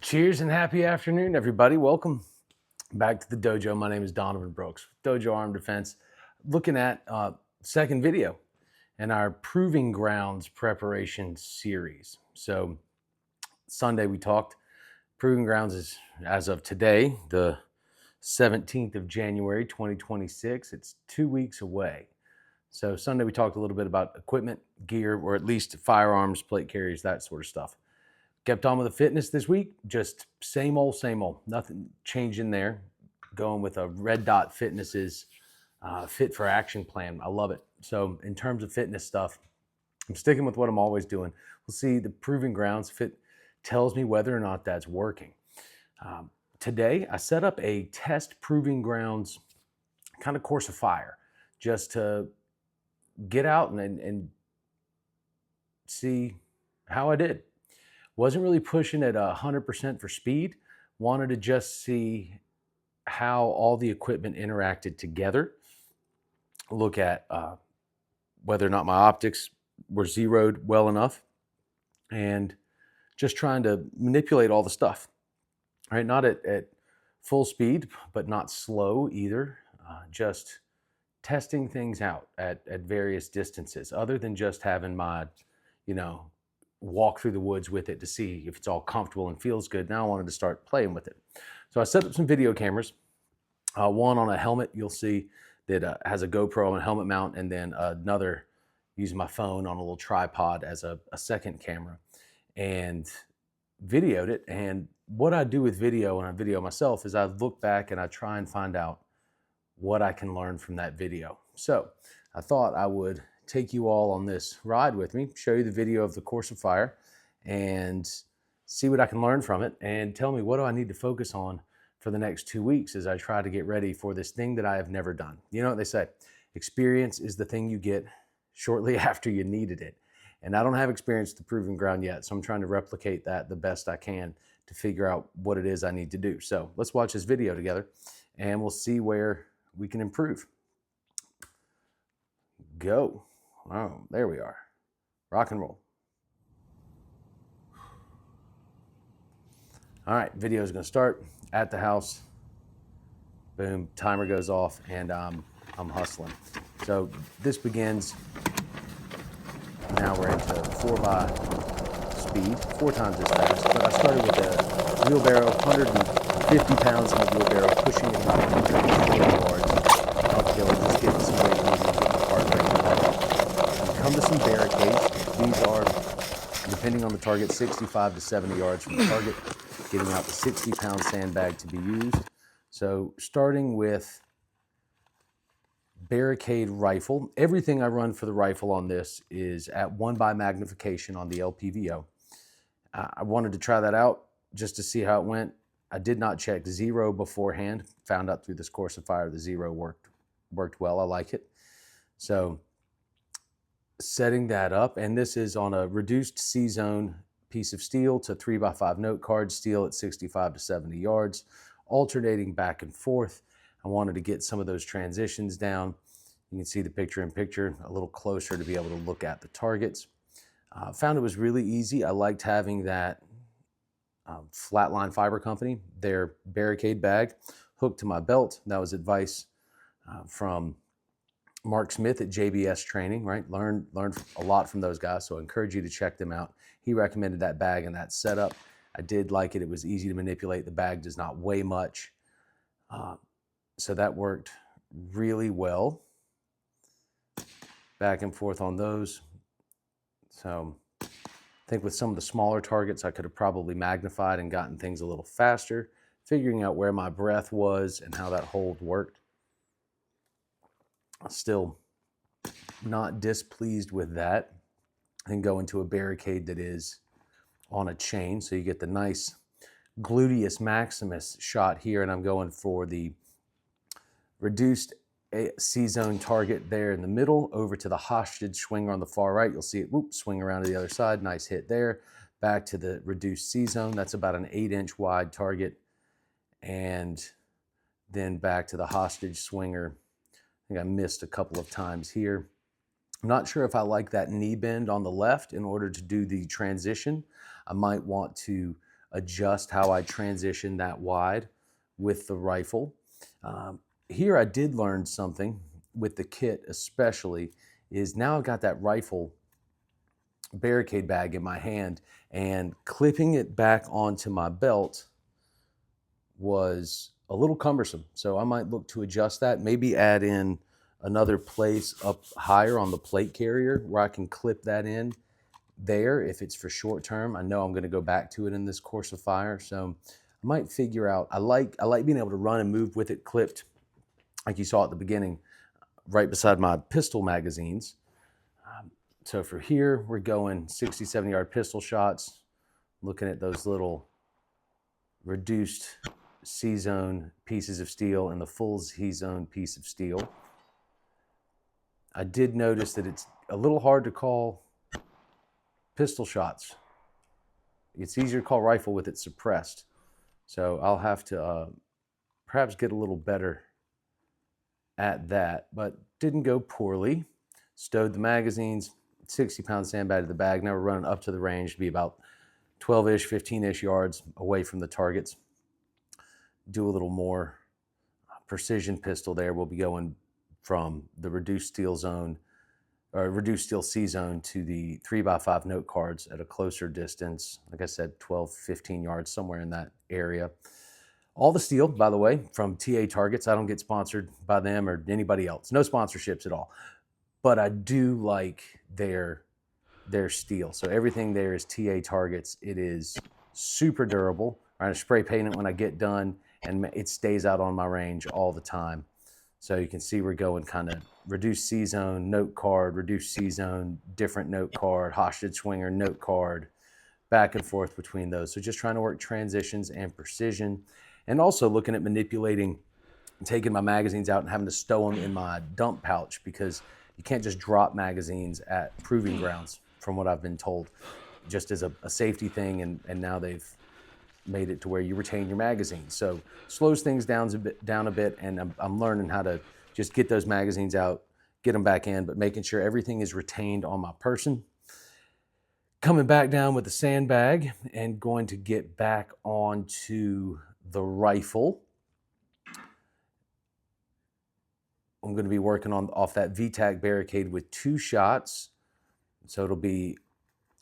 Cheers and happy afternoon, everybody. Welcome back to the dojo. My name is Donovan Brooks, Dojo Arm Defense. Looking at second video in our Proving Grounds preparation series. So Sunday we talked. Proving Grounds is, as of today, the 17th of January, 2026. It's 2 weeks away. So Sunday we talked a little bit about equipment, gear, or at least firearms, plate carriers, that sort of stuff. Kept on with the fitness this week, just same old, nothing changing there. Going with a Red Dot Fitness's Fit for Action plan. I love it. So in terms of fitness stuff, I'm sticking with what I'm always doing. We'll see the Proving Grounds fit tells me whether or not that's working. Today, I set up a test Proving Grounds kind of course of fire just to get out and see how I did. Wasn't really pushing at 100% for speed. Wanted to just see how all the equipment interacted together. Look at whether or not my optics were zeroed well enough. And just trying to manipulate all the stuff. Right? Not at full speed, but not slow either. Just testing things out at various distances, other than just having my, walk through the woods with it to see if it's all comfortable and feels good. Now I wanted to start playing with it. So I set up some video cameras, one on a helmet you'll see that has a GoPro on a helmet mount, and then another using my phone on a little tripod as a second camera, and videoed it. And what I do with video when I video myself is I look back and I try and find out what I can learn from that video. So I thought I would take you all on this ride with me, show you the video of the course of fire, and see what I can learn from it, and tell me what do I need to focus on for the next 2 weeks as I try to get ready for this thing that I have never done. You know what they say, experience is the thing you get shortly after you needed it. And I don't have experience to Proving Ground yet, so I'm trying to replicate that the best I can to figure out what it is I need to do. So let's watch this video together, and we'll see where we can improve. Go. Oh, there we are. Rock and roll. All right, video is going to start at the house. Boom, timer goes off, and I'm hustling. So this begins. Now we're into 4x speed, 4 times as fast. But I started with a wheelbarrow, 150 pounds in the wheelbarrow, pushing it about 140 yards uphill, just getting some weight moving, getting the heart rate up. Come to some barricades. These are, depending on the target, 65 to 70 yards from the target, getting out the 60-pound sandbag to be used. So starting with barricade rifle. Everything I run for the rifle on this is at 1x magnification on the LPVO. I wanted to try that out just to see how it went. I did not check zero beforehand. Found out through this course of fire the zero worked well. I like it. So setting that up, and this is on a reduced C-zone piece of steel to 3x5 note card steel at 65 to 70 yards, alternating back and forth. I wanted to get some of those transitions down. You can see the picture in picture a little closer to be able to look at the targets. Found it was really easy. I liked having that Flatline Fiber Company, their barricade bag hooked to my belt. That was advice from Mark Smith at JBS Training, right? Learned a lot from those guys, so I encourage you to check them out. He recommended that bag and that setup. I did like it. It was easy to manipulate. The bag does not weigh much. So that worked really well. Back and forth on those. So I think with some of the smaller targets, I could have probably magnified and gotten things a little faster, figuring out where my breath was and how that hold worked. Still not displeased with that. And go into a barricade that is on a chain. So you get the nice gluteus maximus shot here, and I'm going for the reduced C-zone target there in the middle, over to the hostage swinger on the far right. You'll see it swing around to the other side. Nice hit there. Back to the reduced C-zone. That's about an 8-inch wide target. And then back to the hostage swinger. I think I missed a couple of times here. I'm not sure if I like that knee bend on the left in order to do the transition. I might want to adjust how I transition that wide with the rifle. Here I did learn something with the kit especially, is now I've got that rifle barricade bag in my hand, and clipping it back onto my belt was a little cumbersome. So I might look to adjust that, maybe add in another place up higher on the plate carrier where I can clip that in there if it's for short term. I know I'm going to go back to it in this course of fire, so I might figure out. I like being able to run and move with it clipped, like you saw at the beginning, right beside my pistol magazines. So for here, we're going 60, 70 yard pistol shots, looking at those little reduced C-zone pieces of steel and the full C-zone piece of steel. I did notice that it's a little hard to call pistol shots. It's easier to call rifle with it suppressed. So I'll have to perhaps get a little better at that, but didn't go poorly. Stowed the magazines, 60-pound sandbag to the bag. Now we're running up to the range to be about 12-ish, 15-ish yards away from the targets. Do a little more precision pistol there. We'll be going from the reduced steel zone, or reduced steel C zone, to the 3x5 note cards at a closer distance. Like I said, 12, 15 yards, somewhere in that area. All the steel, by the way, from TA Targets. I don't get sponsored by them or anybody else. No sponsorships at all. But I do like their steel. So everything there is TA Targets. It is super durable. I spray paint it when I get done, and it stays out on my range all the time. So you can see we're going kind of reduced C-zone, note card, reduced C-zone, different note card, hostage swinger, note card, back and forth between those. So just trying to work transitions and precision, and also looking at manipulating, taking my magazines out and having to stow them in my dump pouch, because you can't just drop magazines at proving grounds, from what I've been told, just as a safety thing. And now they've made it to where you retain your magazines. So slows things down a bit, and I'm learning how to just get those magazines out, get them back in, but making sure everything is retained on my person. Coming back down with the sandbag and going to get back onto the rifle. I'm going to be working off that VTAC barricade with 2 shots. So it'll be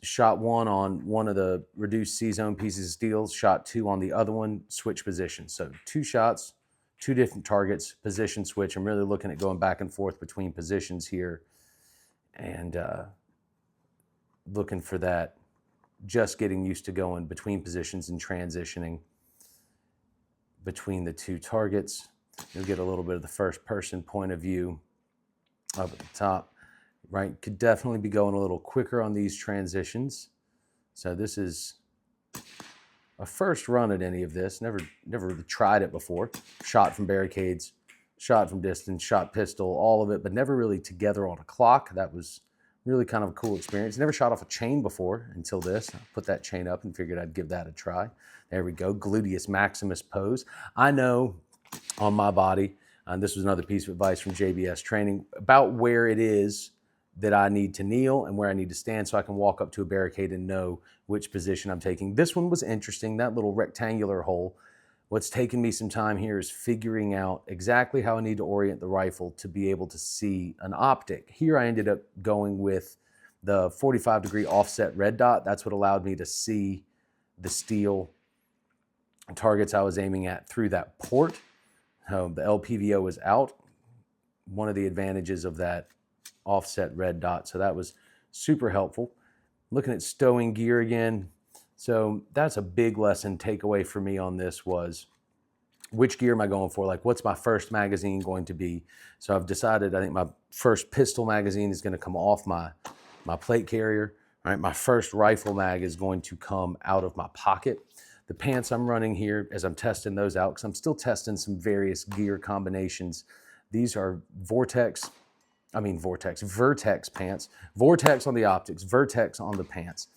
shot 1 on one of the reduced C-zone pieces of steel, shot 2 on the other one, switch positions. So 2 shots, 2 different targets, position switch. I'm really looking at going back and forth between positions here, and looking for that, just getting used to going between positions and transitioning between the 2 targets. You'll get a little bit of the first person point of view up at the top, right? Could definitely be going a little quicker on these transitions. So this is a first run at any of this. Never really tried it before. Shot from barricades, shot from distance, shot pistol, all of it, but never really together on a clock. That was really kind of a cool experience. Never shot off a chain before until this. I put that chain up and figured I'd give that a try. There we go, gluteus maximus pose. I know on my body, and this was another piece of advice from JBS training, about where it is that I need to kneel and where I need to stand, so I can walk up to a barricade and know which position I'm taking. This one was interesting, that little rectangular hole. What's taken me some time here is figuring out exactly how I need to orient the rifle to be able to see an optic. Here I ended up going with the 45-degree offset red dot. That's what allowed me to see the steel targets I was aiming at through that port. The LPVO was out. One of the advantages of that offset red dot. So that was super helpful. Looking at stowing gear again. So that's a big lesson takeaway for me on this, was which gear am I going for? Like, what's my first magazine going to be? So I've decided, I think my first pistol magazine is going to come off my plate carrier. All right, my first rifle mag is going to come out of my pocket. The pants I'm running here, as I'm testing those out, because I'm still testing some various gear combinations. These are Vertex pants. Vortex on the optics, Vertex on the pants.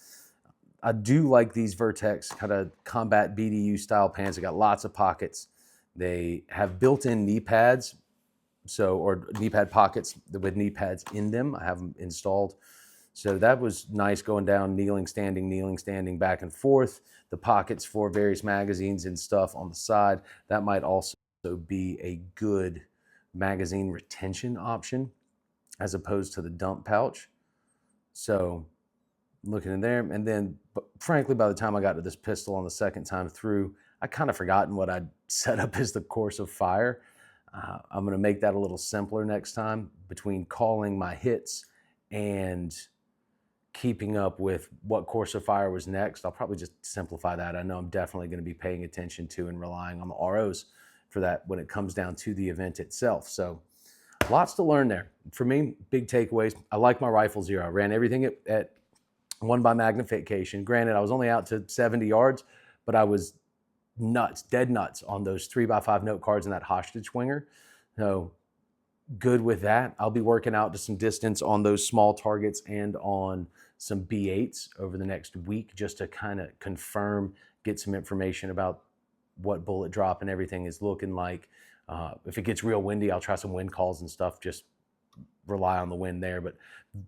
I do like these Vertex kind of combat BDU style pants. They got lots of pockets. They have built-in knee pads, or knee pad pockets with knee pads in them. I have them installed. So that was nice, going down, kneeling, standing, back and forth. The pockets for various magazines and stuff on the side. That might also be a good magazine retention option as opposed to the dump pouch. So looking in there, and then frankly, by the time I got to this pistol on the second time through, I kind of forgotten what I'd set up as the course of fire. I'm going to make that a little simpler next time, between calling my hits and keeping up with what course of fire was next. I'll probably just simplify that. I know I'm definitely going to be paying attention to and relying on the ROs for that when it comes down to the event itself. So lots to learn there. For me, big takeaways. I like my Rifle Zero. I ran everything at 1 by magnification. Granted, I was only out to 70 yards, but I was nuts, dead nuts on those 3x5 note cards and that hostage winger. So good with that. I'll be working out to some distance on those small targets and on some B8s over the next week, just to kind of confirm, get some information about what bullet drop and everything is looking like. If it gets real windy, I'll try some wind calls and stuff, just rely on the wind there. But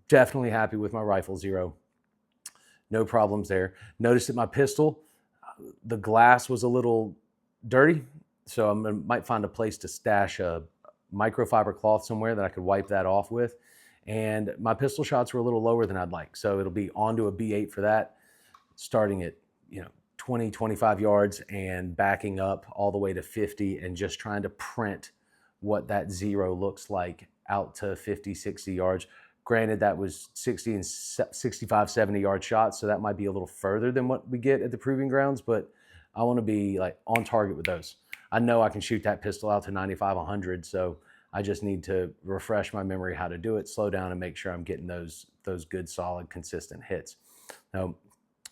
definitely happy with my Rifle Zero. No problems there. Noticed that my pistol, the glass was a little dirty, so might find a place to stash a microfiber cloth somewhere that I could wipe that off with. And my pistol shots were a little lower than I'd like, so it'll be onto a B8 for that, starting at 20, 25 yards and backing up all the way to 50, and just trying to print what that zero looks like out to 50, 60 yards. Granted, that was 60 and 65, 70 yard shots, so that might be a little further than what we get at the proving grounds, but I want to be like on target with those. I know I can shoot that pistol out to 95, 100, so I just need to refresh my memory how to do it, slow down, and make sure I'm getting those good, solid, consistent hits. Now,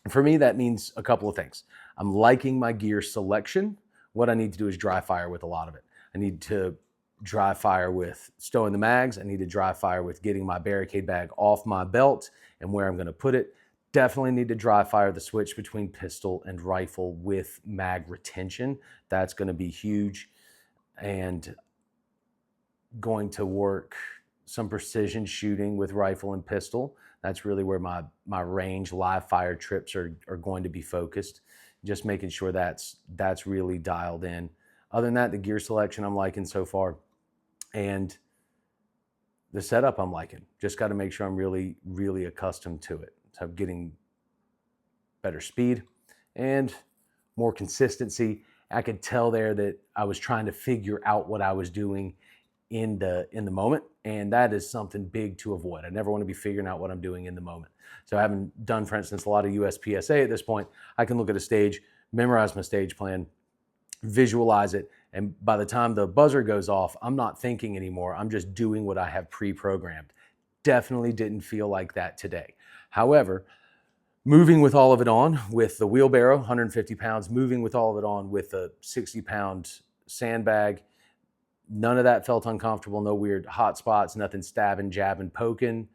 for me, that means a couple of things. I'm liking my gear selection. What I need to do is dry fire with a lot of it. I need to dry fire with stowing the mags. I need to dry fire with getting my barricade bag off my belt and where I'm going to put it. Definitely need to dry fire the switch between pistol and rifle with mag retention. That's going to be huge. And going to work some precision shooting with rifle and pistol. That's really where my range live fire trips are going to be focused. Just making sure that's really dialed in. Other than that, the gear selection I'm liking so far, and the setup I'm liking. Just got to make sure I'm really, really accustomed to it. So I'm getting better speed and more consistency. I could tell there that I was trying to figure out what I was doing in the moment, and that is something big to avoid. I never want to be figuring out what I'm doing in the moment. So having done, for instance, a lot of USPSA at this point, I can look at a stage, memorize my stage plan, visualize it, and by the time the buzzer goes off, I'm not thinking anymore. I'm just doing what I have pre-programmed. Definitely didn't feel like that today. However, moving with all of it on with the wheelbarrow, 150 pounds, moving with all of it on with a 60-pound sandbag, none of that felt uncomfortable. No weird hot spots, nothing stabbing, jabbing, poking.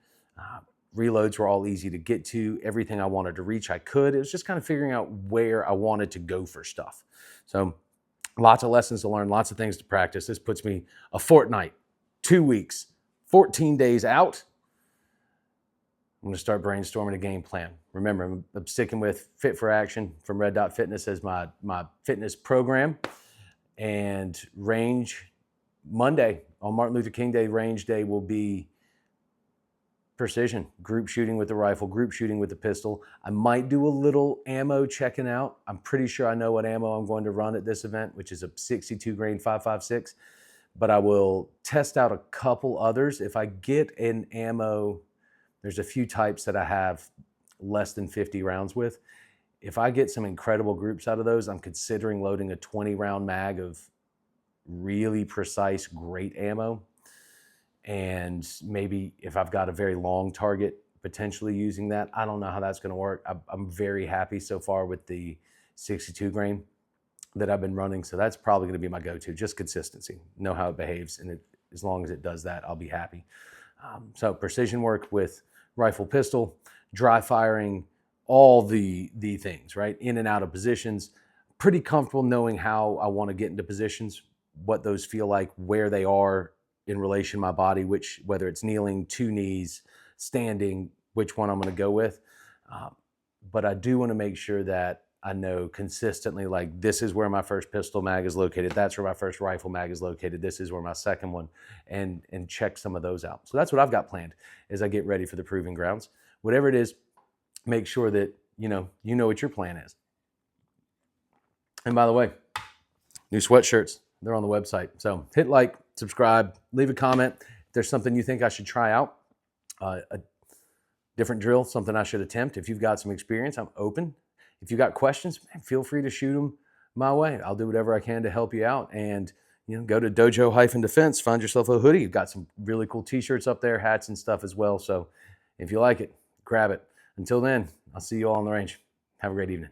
Reloads were all easy to get to. Everything I wanted to reach, I could. It was just kind of figuring out where I wanted to go for stuff. So lots of lessons to learn, lots of things to practice. This puts me a fortnight, 2 weeks, 14 days out. I'm going to start brainstorming a game plan. Remember, I'm sticking with Fit for Action from Red Dot Fitness as my fitness program. And range Monday, on Martin Luther King Day, range day, will be precision, group shooting with the rifle, group shooting with the pistol. I might do a little ammo checking out. I'm pretty sure I know what ammo I'm going to run at this event, which is a 62 grain 5.56, but I will test out a couple others. If I get an ammo, there's a few types that I have less than 50 rounds with. If I get some incredible groups out of those, I'm considering loading a 20 round mag of really precise, great ammo. And maybe if I've got a very long target, potentially using that. I don't know how that's going to work. I'm very happy so far with the 62 grain that I've been running. So that's probably going to be my go-to, just consistency, know how it behaves. And as long as it does that, I'll be happy. So precision work with rifle, pistol, dry firing, all the things, right? In and out of positions. Pretty comfortable knowing how I want to get into positions, what those feel like, where they are in relation to my body, whether it's kneeling, 2 knees, standing, which one I'm going to go with. But I do want to make sure that I know consistently, like, this is where my first pistol mag is located. That's where my first rifle mag is located. This is where my second one, and check some of those out. So that's what I've got planned as I get ready for the proving grounds. Whatever it is, make sure that you know what your plan is. And by the way, new sweatshirts, they're on the website. So hit like, subscribe, leave a comment. If there's something you think I should try out, a different drill, something I should attempt. If you've got some experience, I'm open. If you got questions, man, feel free to shoot them my way. I'll do whatever I can to help you out. And go to Dojo-Defense, find yourself a hoodie. You've got some really cool t-shirts up there, hats and stuff as well. So if you like it, grab it. Until then, I'll see you all on the range. Have a great evening.